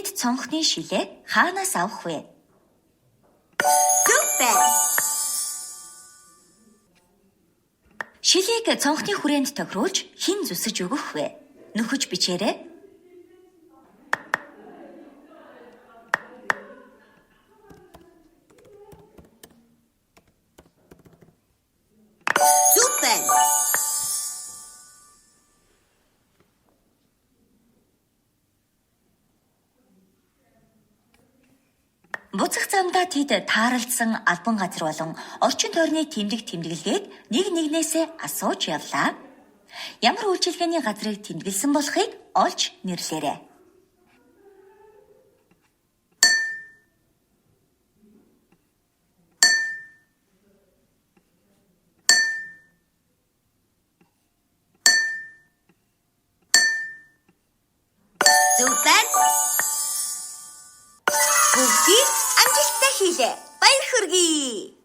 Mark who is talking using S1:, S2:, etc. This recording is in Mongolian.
S1: Тэд цонхны шилээ хаанаас авах вэ?
S2: Супер!
S1: Шилийг цонхны хүрээнд тохируулж хэн зүсэж өгөх вэ? Нөхөж бичээрэй.
S2: Супер!
S1: Буцах замдаа тэд тааралдсан албан газар болон орчин тойрны тэмдэглэлгээд нэг нэгнээсээ асууж явлаа. Ямар үйлчилгээний газрыг тэмдэглэсэн болохыг олж нэрлээрэй.
S2: Супер! Бүгдийг амжилттай хийлээ. Баяр хүргэе.